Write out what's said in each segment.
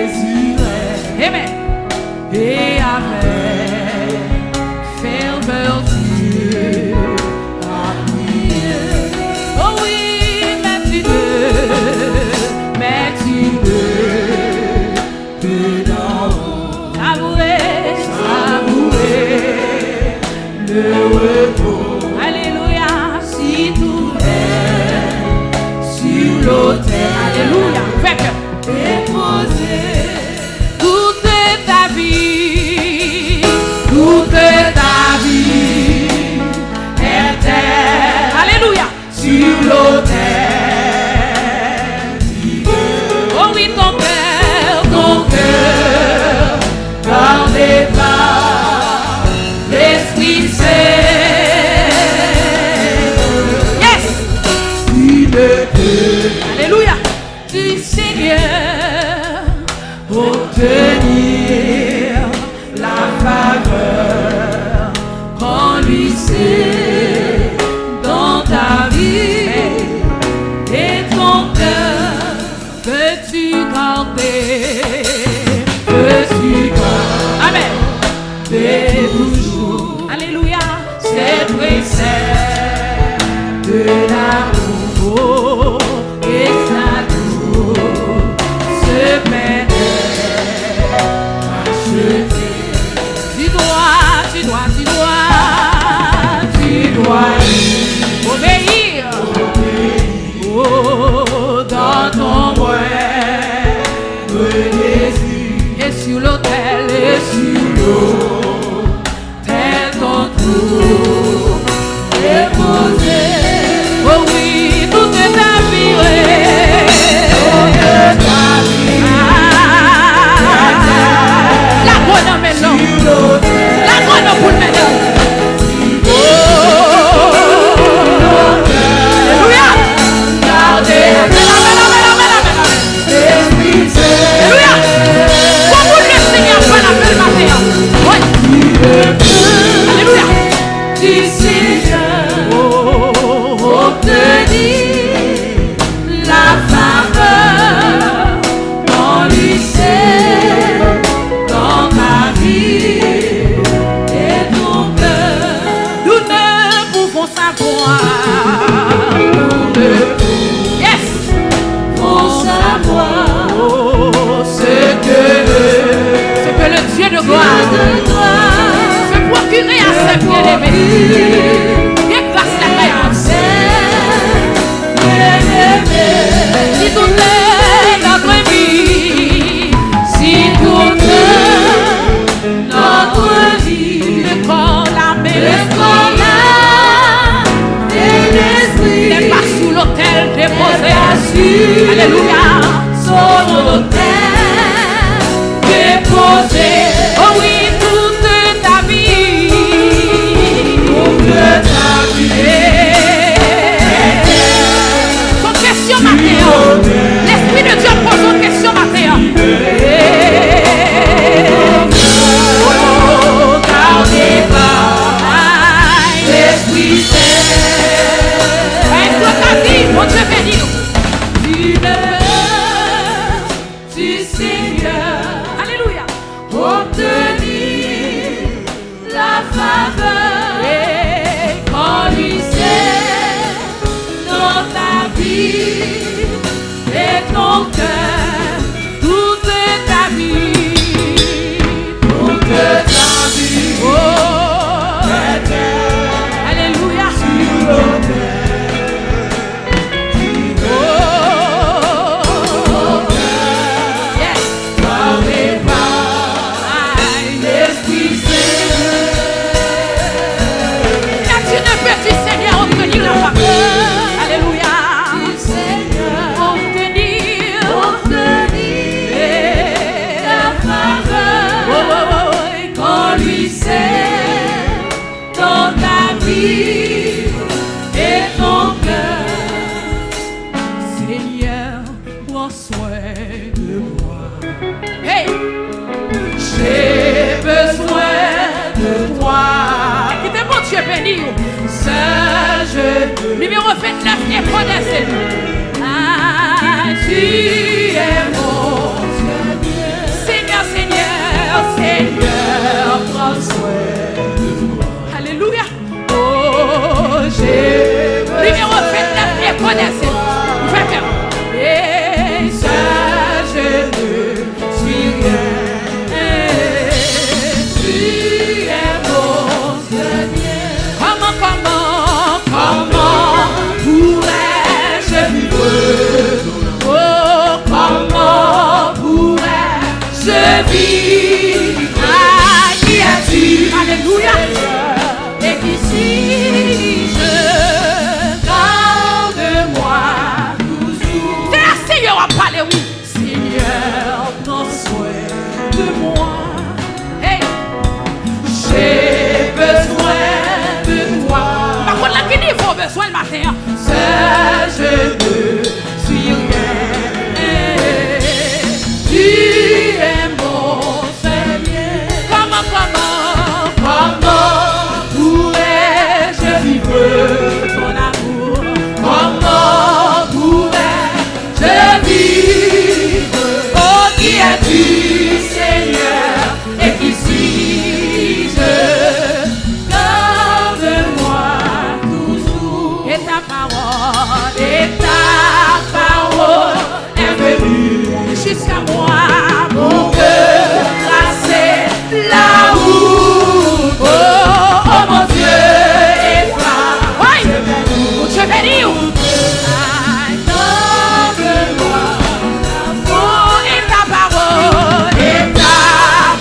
désirait. Amen. Et avec ferveur Dieu a prié. Oh oui, mais tu peux d'en haut savourer le repos. Alléluia. Si tout est sur l'autel, Alléluia. Faites. déposé. Toute ta vie est Alléluia. sur l'autel. Oh oui, ton cœur, Gardé par l'Esprit Saint. yes. Tu ne peux Alléluia. du Seigneur obtenir la faveur qu'on lui sait dans ta vie et ton cœur. Peux-tu garder Amen. toujours Alléluia. cette précepte de l'amour et sa douce peine achetée. Tu dois obéir. Oh, dans ton moindre désir Et sur l'autel, et sur l'autel ton trou déposé. oh oui, toute ta vie. La bonne maison. La bonne pour le maison. Alléluia. Alléluia. Comment le Seigneur fait l'appel matin? Oui. Alléluia. Du Seigneur obtenir la faveur qu'on lui sait dans ma vie et ton cœur. Nous ne pouvons savoir. Yes. Pour savoir ce que Le Dieu de gloire de toi peut procurer à ses bien-aimés. Bien grâce à la Si tout est notre vie, si toute notre vie, le corps, l'âme et le corps, l'âme et l'esprit n'est pas sous l'autel déposé. assis Alléluia. sur l'autel déposé. Oh oui, toute ta vie. Toute ta vie Son question matin. L'Esprit de Dieu pose une question matin. gardée par l'Esprit Saint. Toute ta vie, mon Dieu béni nous. Tu ne peux du Seigneur Alléluia. obtenir la faveur qu'on lui sait dans ta vie et ton cœur. Toute ta vie. Toute ta vie Oh. est Alléluia. sur l'autel. Oh. Yes. Gardé par l'Esprit Saint. Car tu ne peux du Seigneur obtenir la faveur. Alléluia. Du Seigneur Obtenir. la faveur Oh, oh, oh, qu'on lui sait dans ta vie et ton cœur. Seigneur, prends soin de moi. Hey. J'ai besoin de toi. Qui te bon Dieu béni. Seul je Numéro 29, et connaissez. tu es mon Dieu. vie. Ah, qui es-tu? Alléluia. Et qu'ici je garde-moi toujours. C'est le Seigneur a parlé, oui. Seigneur, prends soin de moi. Hey, J'ai besoin de toi. par contre, là, qui dit qu'il faut besoin le matin? Seul je ne suis rien. Tu es mon Seigneur. Comment? Comment pourrais-je vivre ton amour? Comment pourrais-je vivre? Oh, qui es-tu, Seigneur? Et qu'ici je garde-moi toujours. Et ta parole Et ta parole est venue jusqu'à moi. pour me tracer la route. Oh, oh mon Dieu, et toi, Oui, tu veux dire? donne-moi Oh, et ta parole et ta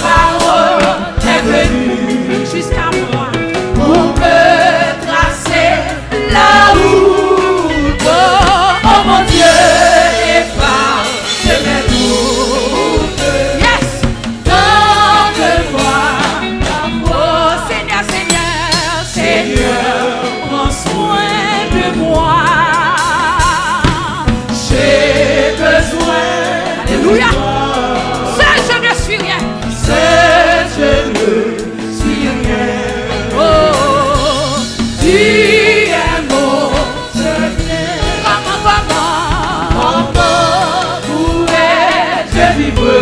parole est venue jusqu'à moi. pour me tracer la route. Oh, oh mon Dieu, et toi, je vais Yes. donne-moi Oh, Seigneur, Seigneur, Seigneur, prends soin de moi. J'ai besoin Alléluia. de toi. Seul je ne suis rien. Seul je ne suis rien. Oh, tu es mon Seigneur. Comment? Comment pourrais-je vivre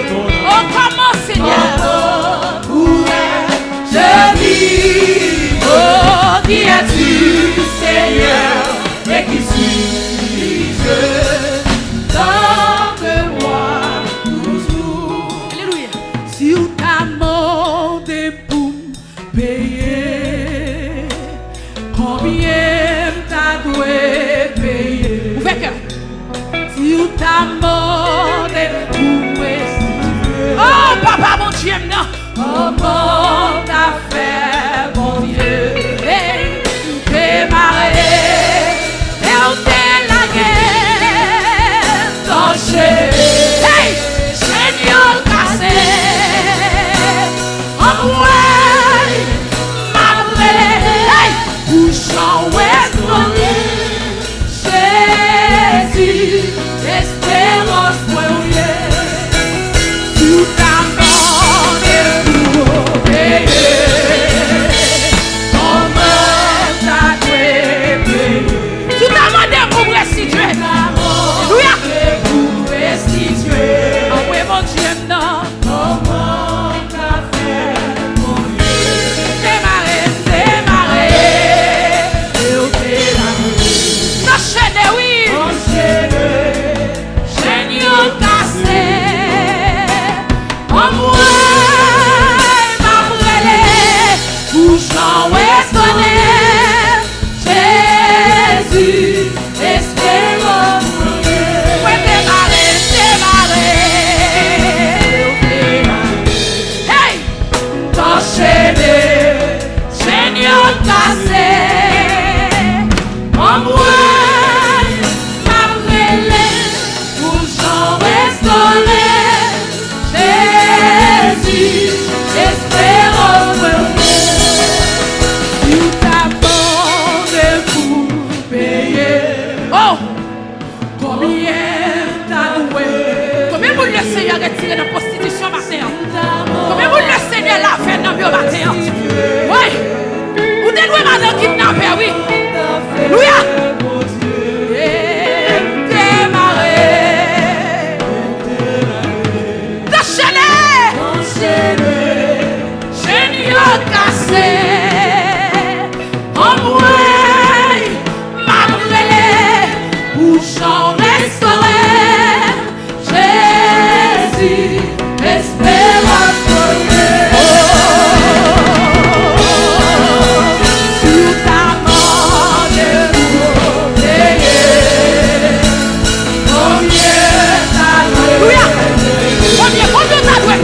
ton Oh, comment, Seigneur? Comment pourrais-je vivre? Oh, qui es-tu, Seigneur? Et qui suis-je? Donne-moi toujours. Alléluia. Sur ta demandé pour payer, combien t'as dû payer? Ouvert cœur. Sur ta demandé pour restituer. Oh, papa, mon Dieu, non. Comment t'as fait, mon Dieu? Hey, Démarrer, et on t'est la guerre. t'enchaîner. Hey, Seigneur cassé. En moi, ma vraie. Hey, Bouchon ouest Jésus, espérance moyenne. Tout amant est pour payer. Comment t'as dû payer? tout a demandé pour me restituer. Alléluia. Pour restituer. Oh, oui, mon Dieu, non. Comment t'as fait, mon Dieu? Démarrer. Et au pénal. Enchaîner, oui. Seigneur cassé. En moi, ma vraie. Bouchon ouest Jésus, espérance moyenne. Ouais, démarrer. Hey, T'enchaîner, Seigneur cassé. en moi, Ma vraie. bouchon ouest Jésus, espérance moyenne. Tout amende pour payer. Oh, Combien t'as loué? combien vous le Seigneur retiré de la prostitution matin? Combien vous le Seigneur l'a fait dans le matin? Oui, vous êtes loué maintenant kidnappé, oui. Alléluia. Démarrer, Enchaîner. Seigneur cassé. En moi, ma vraie. bouchon restauré, Jésus, espérance moyenne. Sur ta demande pour payer. Combien t'as loué? Alléluia. Combien t'as loué?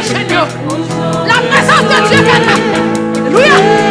chaînes. La présence de Dieu est là. Alléluia.